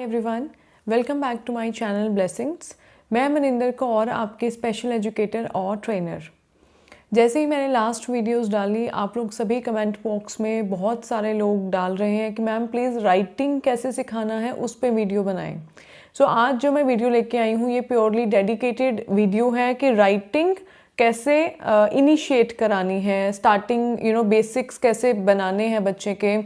Everyone, welcome back to my channel blessings. मैं मनिंदर कौर, आपके special educator और ट्रेनर। जैसे ही मैंने लास्ट वीडियोस डाली, आप लोग सभी कमेंट बॉक्स में बहुत सारे लोग डाल रहे हैं कि मैम प्लीज़ राइटिंग कैसे सिखाना है उस पर वीडियो बनाएं। सो आज जो मैं वीडियो लेके आई हूँ ये प्योरली डेडिकेटेड वीडियो है कि राइटिंग कैसे इनिशिएट करानी है, स्टार्टिंग बेसिक्स कैसे बनाने हैं बच्चे के।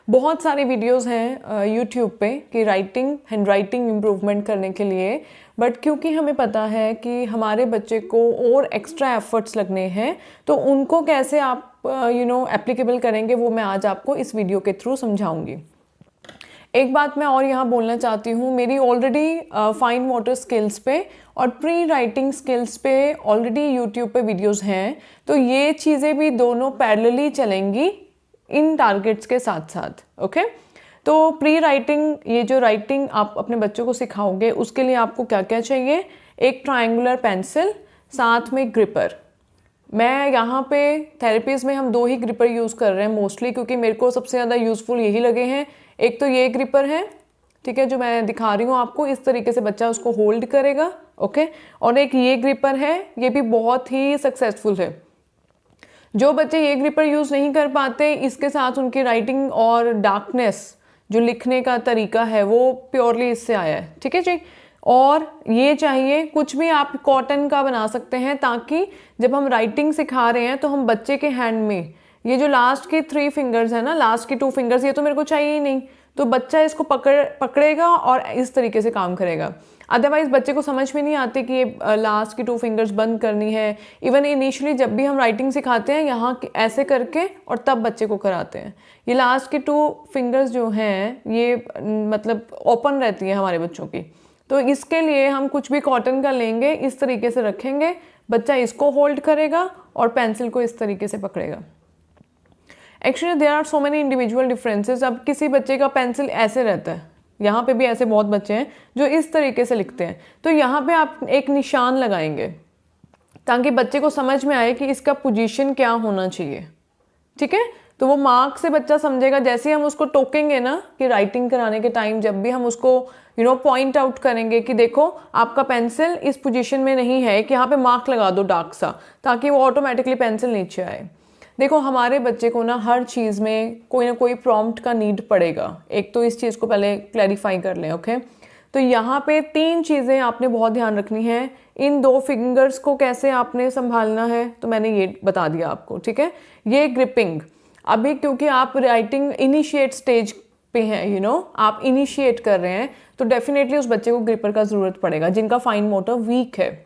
बहुत सारे वीडियोस हैं यूट्यूब पे कि हैंड राइटिंग इम्प्रूवमेंट करने के लिए, बट क्योंकि हमें पता है कि हमारे बच्चे को और एक्स्ट्रा एफर्ट्स लगने हैं तो उनको कैसे आप एप्लीकेबल करेंगे वो मैं आज आपको इस वीडियो के थ्रू समझाऊंगी। एक बात मैं और यहाँ बोलना चाहती हूँ, मेरी ऑलरेडी फाइन मोटर स्किल्स पे और प्री राइटिंग स्किल्स पे ऑलरेडी यूट्यूब पे वीडियोस हैं, तो ये चीज़ें भी दोनों पैरेलली चलेंगी इन टारगेट्स के साथ साथ। ओके, तो प्री राइटिंग, ये जो राइटिंग आप अपने बच्चों को सिखाओगे उसके लिए आपको क्या क्या चाहिए? एक ट्रायंगुलर पेंसिल, साथ में ग्रिपर। मैं यहाँ पे थेरेपीज़ में हम 2 ही ग्रिपर यूज़ कर रहे हैं मोस्टली, क्योंकि मेरे को सबसे ज़्यादा यूज़फुल यही लगे हैं। एक तो ये ग्रिपर है, ठीक है, जो मैं दिखा रही हूँ आपको, इस तरीके से बच्चा उसको होल्ड करेगा। ओके, और एक ये ग्रिपर है, ये भी बहुत ही सक्सेसफुल है। जो बच्चे ये ग्रिपर यूज़ नहीं कर पाते, इसके साथ उनकी राइटिंग और डार्कनेस जो लिखने का तरीका है वो प्योरली इससे आया है। ठीक है जी। और ये चाहिए, कुछ भी आप कॉटन का बना सकते हैं ताकि जब हम राइटिंग सिखा रहे हैं तो हम बच्चे के हैंड में ये जो लास्ट की 3 फिंगर्स है ना, लास्ट की 2 फिंगर्स, ये तो मेरे को चाहिए ही नहीं, तो बच्चा इसको पकड़ेगा और इस तरीके से काम करेगा। अदरवाइज बच्चे को समझ में नहीं आती कि ये लास्ट की 2 फिंगर्स बंद करनी है। इवन इनिशियली जब भी हम राइटिंग सिखाते हैं यहाँ ऐसे करके और तब बच्चे को कराते हैं। ये लास्ट की 2 फिंगर्स जो हैं ये मतलब ओपन रहती है हमारे बच्चों की, तो इसके लिए हम कुछ भी कॉटन का लेंगे, इस तरीके से रखेंगे, बच्चा इसको होल्ड करेगा और पेंसिल को इस तरीके से पकड़ेगा। Actually there are so many individual differences. अब किसी बच्चे का पेंसिल ऐसे रहता है, यहाँ पे भी ऐसे बहुत बच्चे हैं जो इस तरीके से लिखते हैं, तो यहाँ पे आप एक निशान लगाएंगे ताकि बच्चे को समझ में आए कि इसका पोजीशन क्या होना चाहिए। ठीक है, तो वो मार्क से बच्चा समझेगा। जैसे हम उसको टोकेंगे ना कि राइटिंग कराने के टाइम जब भी हम उसको पॉइंट आउट करेंगे कि देखो आपका पेंसिल इस पोजीशन में नहीं है, कि यहाँ पे मार्क लगा दो डार्क सा, ताकि वो ऑटोमेटिकली पेंसिल नीचे आए। देखो हमारे बच्चे को ना हर चीज़ में कोई ना कोई प्रॉम्प्ट का नीड पड़ेगा। एक तो इस चीज़ को पहले क्लैरिफाई कर लें। ओके, तो यहाँ पे 3 चीज़ें आपने बहुत ध्यान रखनी है। इन 2 फिंगर्स को कैसे आपने संभालना है तो मैंने ये बता दिया आपको। ठीक है, ये ग्रिपिंग, अभी क्योंकि आप राइटिंग इनिशिएट स्टेज पे हैं, आप इनिशिएट कर रहे हैं, तो डेफिनेटली उस बच्चे को ग्रिपर का ज़रूरत पड़ेगा जिनका फाइन मोटर वीक है।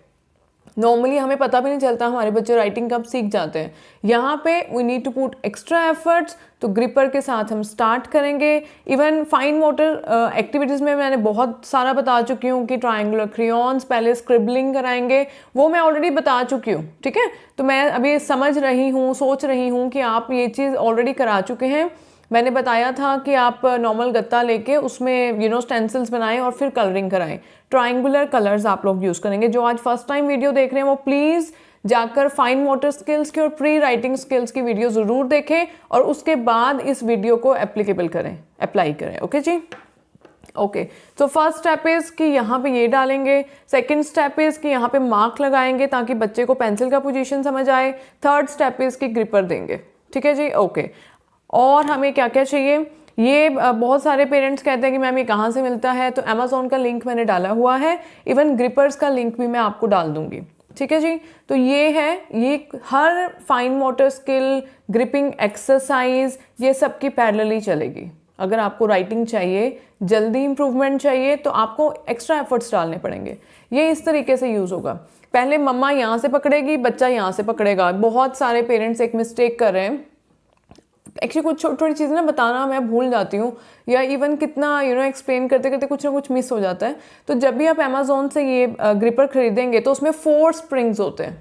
नॉर्मली हमें पता भी नहीं चलता हमारे बच्चे राइटिंग कब सीख जाते हैं। यहाँ पे we need to put extra efforts, तो ग्रिपर के साथ हम स्टार्ट करेंगे। इवन फाइन मोटर एक्टिविटीज़ में मैंने बहुत सारा बता चुकी हूँ कि ट्रायंगुलर क्रेयॉन्स, पहले स्क्रिबलिंग कराएंगे, वो मैं ऑलरेडी बता चुकी हूँ। ठीक है, तो मैं अभी समझ रही हूँ, सोच रही हूँ कि आप ये चीज़ ऑलरेडी करा चुके हैं। मैंने बताया था कि आप नॉर्मल गत्ता लेके उसमें स्टेंसिल्स बनाएं और फिर कलरिंग कराएं। ट्रायंगुलर कलर्स आप लोग यूज़ करेंगे। जो आज फर्स्ट टाइम वीडियो देख रहे हैं वो प्लीज़ जाकर फाइन मोटर स्किल्स की और प्री राइटिंग स्किल्स की वीडियो ज़रूर देखें और उसके बाद इस वीडियो को एप्लीकेबल करें, अप्लाई करें। ओके जी। ओके, तो फर्स्ट स्टेप इज़ कि यहाँ पे ये डालेंगे। सेकंड स्टेप इज़ कि यहाँ पे मार्क लगाएंगे ताकि बच्चे को पेंसिल का पोजीशन समझ आए। थर्ड स्टेप इज़ कि ग्रिपर देंगे। ठीक है जी। ओके, और हमें क्या क्या चाहिए? ये बहुत सारे पेरेंट्स कहते हैं कि मैम ये कहाँ से मिलता है, तो अमेज़ॉन का लिंक मैंने डाला हुआ है। इवन ग्रिपर्स का लिंक भी मैं आपको डाल दूंगी। ठीक है जी। तो ये है, ये हर fine motor skill, gripping exercise, ये सब की पैरेलली चलेगी। अगर आपको राइटिंग चाहिए, जल्दी इंप्रूवमेंट चाहिए, तो आपको एक्स्ट्रा एफर्ट्स डालने पड़ेंगे। ये इस तरीके से यूज़ होगा। पहले मम्मा यहाँ से पकड़ेगी, बच्चा यहाँ से पकड़ेगा। बहुत सारे पेरेंट्स एक मिस्टेक कर रहे हैं। एक्चुअली कुछ छोटी छोटी चीज़ें ना बताना मैं भूल जाती हूँ, या इवन कितना एक्सप्लेन करते करते कुछ ना कुछ मिस हो जाता है। तो जब भी आप अमेज़ॉन से ये ग्रिपर खरीदेंगे तो उसमें 4 स्प्रिंग्स होते हैं।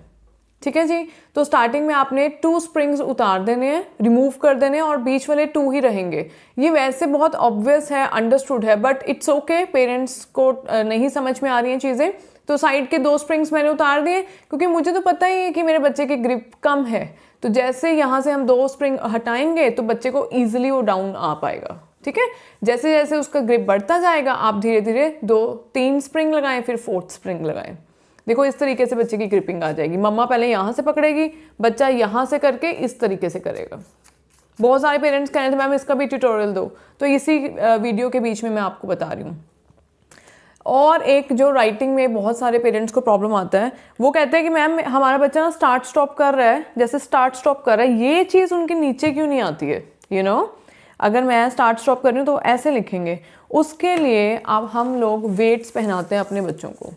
ठीक है जी। तो स्टार्टिंग में आपने 2 स्प्रिंग्स उतार देने हैं, रिमूव कर देने हैं, और बीच वाले 2 ही रहेंगे। ये वैसे बहुत ऑब्वियस है, अंडरस्टूड है, बट इट्स ओके, पेरेंट्स को नहीं समझ में आ रही हैं चीज़ें, तो साइड के 2 स्प्रिंग्स मैंने उतार दिए, क्योंकि मुझे तो पता ही है कि मेरे बच्चे की ग्रिप कम है। तो जैसे यहाँ से हम 2 स्प्रिंग हटाएंगे तो बच्चे को ईजिली वो डाउन आ पाएगा। ठीक है। जैसे जैसे उसका ग्रिप बढ़ता जाएगा आप धीरे धीरे 2-3 स्प्रिंग लगाएं, फिर 4th स्प्रिंग लगाएं। देखो इस तरीके से बच्चे की ग्रिपिंग आ जाएगी। मम्मा पहले यहाँ से पकड़ेगी, बच्चा यहाँ से करके इस तरीके से करेगा। बहुत सारे पेरेंट्स कह रहे थे मैम इसका भी ट्यूटोरियल दो, तो इसी वीडियो के बीच में मैं आपको बता रही हूँ। और एक जो राइटिंग में बहुत सारे पेरेंट्स को प्रॉब्लम आता है, वो कहते हैं कि मैम हमारा बच्चा ना स्टार्ट स्टॉप कर रहा है, जैसे स्टार्ट स्टॉप कर रहा है, ये चीज़ उनके नीचे क्यों नहीं आती है, यू नो। अगर मैं स्टार्ट स्टॉप कर रही हूँ तो ऐसे लिखेंगे। उसके लिए अब हम लोग वेट्स पहनाते हैं अपने बच्चों को,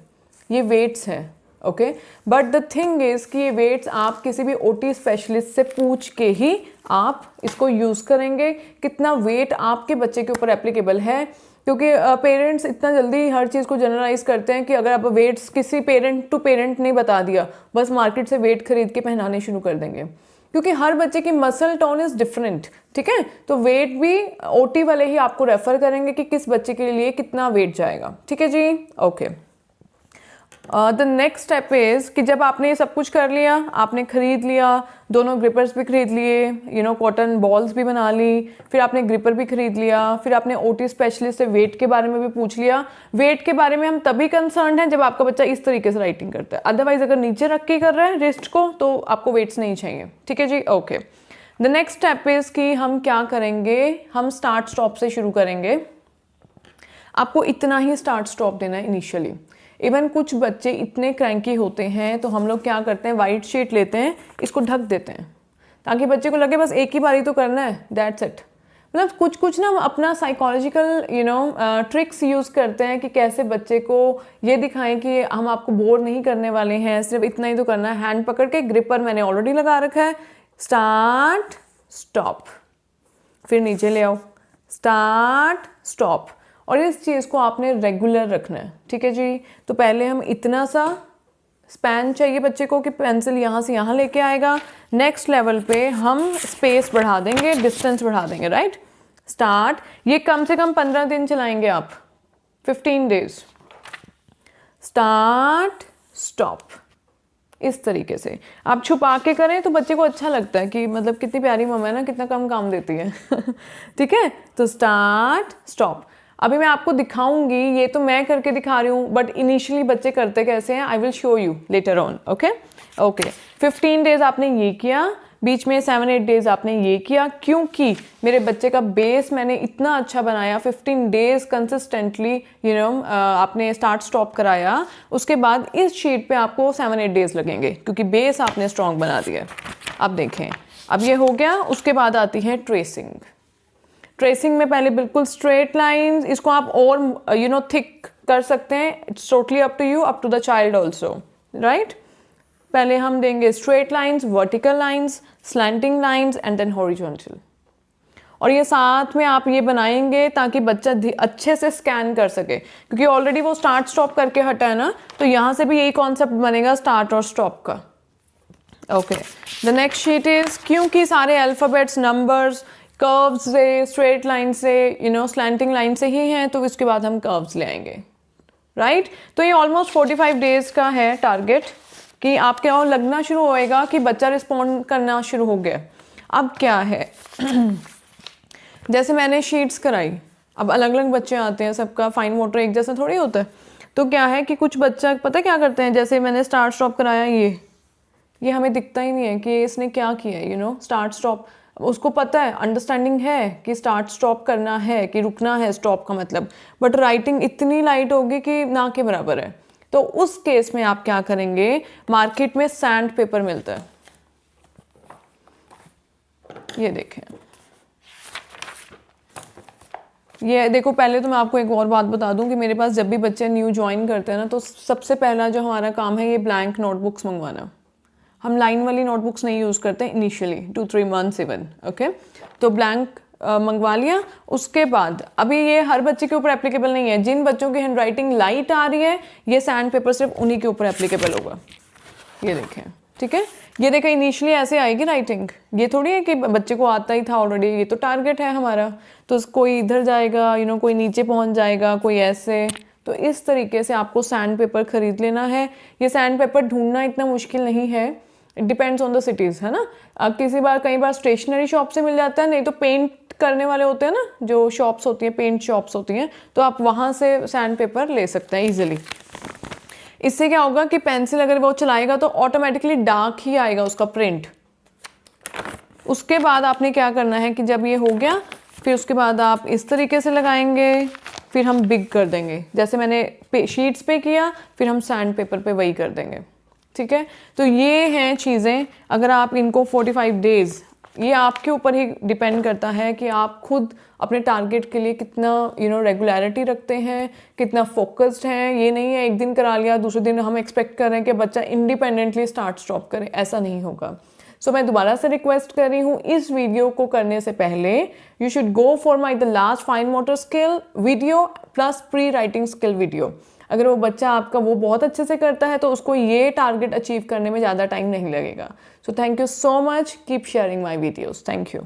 ये वेट्स है, okay. But the thing is कि ये वेट्स आप किसी भी ओटी स्पेशलिस्ट से पूछ के ही आप इसको यूज़ करेंगे, कितना वेट आपके बच्चे के ऊपर एप्लीकेबल है। क्योंकि पेरेंट्स इतना जल्दी हर चीज़ को जनरलाइज करते हैं कि अगर आप वेट्स किसी पेरेंट टू पेरेंट नहीं बता दिया, बस मार्केट से वेट खरीद के पहनाने शुरू कर देंगे, क्योंकि हर बच्चे की मसल टोन इज़ डिफरेंट, ठीक है। तो वेट भी ओटी वाले ही आपको रेफर करेंगे कि किस बच्चे के लिए कितना वेट जाएगा, ठीक है जी, okay. The next step is कि जब आपने ये सब कुछ कर लिया, आपने ख़रीद लिया, दोनों ग्रिपर्स भी खरीद लिए, यू नो कॉटन बॉल्स भी बना ली, फिर आपने ग्रिपर भी खरीद लिया, फिर आपने ओटी स्पेशलिस्ट से वेट के बारे में भी पूछ लिया। वेट के बारे में हम तभी कंसर्न हैं जब आपका बच्चा इस तरीके से राइटिंग करता है, अदरवाइज अगर नीचे रख के कर रहा है रिस्ट को तो आपको वेट्स नहीं चाहिए, ठीक है जी, okay. The next step is कि हम क्या करेंगे, हम स्टार्ट स्टॉप से शुरू करेंगे। आपको इतना ही स्टार्ट स्टॉप देना है इनिशियली। इवन कुछ बच्चे इतने क्रैंकी होते हैं तो हम लोग क्या करते हैं, वाइट शीट लेते हैं, इसको ढक देते हैं ताकि बच्चे को लगे बस एक ही बारी तो करना है, दैट्स इट। मतलब कुछ कुछ ना अपना साइकोलॉजिकल ट्रिक्स यूज़ करते हैं कि कैसे बच्चे को ये दिखाएं कि हम आपको बोर नहीं करने वाले हैं, सिर्फ इतना ही तो करना है। हैंड पकड़ के ग्रिपर मैंने ऑलरेडी लगा रखा है, स्टार्ट स्टॉप, फिर नीचे ले आओ, स्टार्ट स्टॉप। और इस चीज़ को आपने रेगुलर रखना है, ठीक है जी। तो पहले हम इतना सा स्पैन चाहिए बच्चे को कि पेंसिल यहाँ से यहाँ लेके आएगा। नेक्स्ट लेवल पे हम स्पेस बढ़ा देंगे, डिस्टेंस बढ़ा देंगे, राइट। स्टार्ट, ये कम से कम 15 दिन चलाएंगे आप, 15 डेज। स्टार्ट स्टॉप, इस तरीके से आप छुपा के करें तो बच्चे को अच्छा लगता है कि मतलब कितनी प्यारी मम्मा है ना, कितना कम काम देती है ठीक है। तो स्टार्ट स्टॉप, अभी मैं आपको दिखाऊंगी, ये तो मैं करके दिखा रही हूँ, बट इनिशियली बच्चे करते कैसे हैं I will show you later on, okay okay. 15 days आपने ये किया, बीच में 7-8 डेज आपने ये किया, क्योंकि मेरे बच्चे का बेस मैंने इतना अच्छा बनाया। 15 डेज कंसिस्टेंटली आपने स्टार्ट स्टॉप कराया, उसके बाद इस शीट पे आपको 7-8 डेज लगेंगे क्योंकि बेस आपने स्ट्रॉन्ग बना दिया। अब देखें, अब ये हो गया। उसके बाद आती है ट्रेसिंग। ट्रेसिंग में पहले बिल्कुल स्ट्रेट लाइंस, इसको आप और थिक कर सकते हैं, it's totally up to you, up to the child also, right. पहले हम देंगे straight lines, vertical lines, slanting lines and then horizontal. और ये साथ में आप ये बनाएंगे ताकि बच्चा अच्छे से स्कैन कर सके, क्योंकि ऑलरेडी वो स्टार्ट स्टॉप करके हटा है ना, तो यहाँ से भी यही कॉन्सेप्ट बनेगा स्टार्ट और स्टॉप का, okay. The next sheet is, क्योंकि सारे अल्फ़ाबेट्स, नंबर्स कर्व्स से, स्ट्रेट लाइन से, स्लैंटिंग लाइन से ही हैं, तो इसके बाद हम कर्व्स ले आएंगे, राइट। तो ये ऑलमोस्ट 45 डेज का है टारगेट कि आपके और लगना शुरू होएगा कि बच्चा रिस्पॉन्ड करना शुरू हो गया। अब क्या है जैसे मैंने शीट्स कराई, अब अलग अलग बच्चे आते हैं, सबका फाइन मोटर एक जैसा थोड़ी होता है। तो क्या है कि कुछ बच्चा पता क्या करते हैं, जैसे मैंने स्टार्ट स्टॉप कराया, ये हमें दिखता ही नहीं है कि इसने क्या किया है, स्टार्ट स्टॉप। उसको पता है, अंडरस्टैंडिंग है कि स्टार्ट स्टॉप करना है, कि रुकना है स्टॉप का मतलब, बट राइटिंग इतनी लाइट होगी कि ना के बराबर है। तो उस केस में आप क्या करेंगे, मार्केट में सैंड पेपर मिलता है, ये देखें, ये देखो। पहले तो मैं आपको एक और बात बता दूं कि मेरे पास जब भी बच्चे न्यू ज्वाइन करते हैं ना, तो सबसे पहला जो हमारा काम है ये ब्लैंक नोटबुक्स मंगवाना। हम लाइन वाली नोटबुक्स नहीं यूज़ करते इनिशियली 2-3 मंथ्स इवन, ओके। तो ब्लैंक मंगवा लिया। उसके बाद अभी ये हर बच्चे के ऊपर एप्लीकेबल नहीं है, जिन बच्चों की हैंड राइटिंग लाइट आ रही है ये सैंड पेपर सिर्फ उन्हीं के ऊपर एप्लीकेबल होगा, ये देखें, ठीक है। ये देखें इनिशियली ऐसे आएगी राइटिंग, ये थोड़ी है कि बच्चे को आता ही था ऑलरेडी, ये तो टारगेट है हमारा। तो कोई इधर जाएगा, कोई नीचे पहुंच जाएगा, कोई ऐसे। तो इस तरीके से आपको सैंड पेपर खरीद लेना है। ये सैंड पेपर ढूंढना इतना मुश्किल नहीं है, it depends on the cities, है ना। कई बार स्टेशनरी शॉप से मिल जाता है, नहीं तो पेंट करने वाले होते हैं ना, जो शॉप्स होती हैं, पेंट शॉप्स होती हैं, तो आप वहाँ से सैंड पेपर ले सकते हैं ईजिली। इससे क्या होगा कि पेंसिल अगर वो चलाएगा तो ऑटोमेटिकली डार्क ही आएगा उसका प्रिंट। उसके बाद आपने क्या करना है कि जब ये हो गया, फिर उसके बाद आप इस तरीके से लगाएंगे, फिर हम बिग कर देंगे, जैसे मैंने शीट्स पे किया, फिर हम सैंड पेपर पे वही कर देंगे। ठीक है, तो ये हैं चीज़ें। अगर आप इनको 45 डेज़, ये आपके ऊपर ही डिपेंड करता है कि आप खुद अपने टारगेट के लिए कितना रेगुलरिटी रखते हैं, कितना फोकस्ड हैं। ये नहीं है एक दिन करा लिया, दूसरे दिन हम एक्सपेक्ट कर रहे हैं कि बच्चा इंडिपेंडेंटली स्टार्ट स्टॉप करे, ऐसा नहीं होगा। सो मैं दोबारा से रिक्वेस्ट कर रही हूँ, इस वीडियो को करने से पहले you should go for my the last fine motor skill video plus pre writing skill video. अगर वो बच्चा आपका वो बहुत अच्छे से करता है तो उसको ये टारगेट अचीव करने में ज़्यादा टाइम नहीं लगेगा। So thank you so much, keep sharing my videos. Thank you.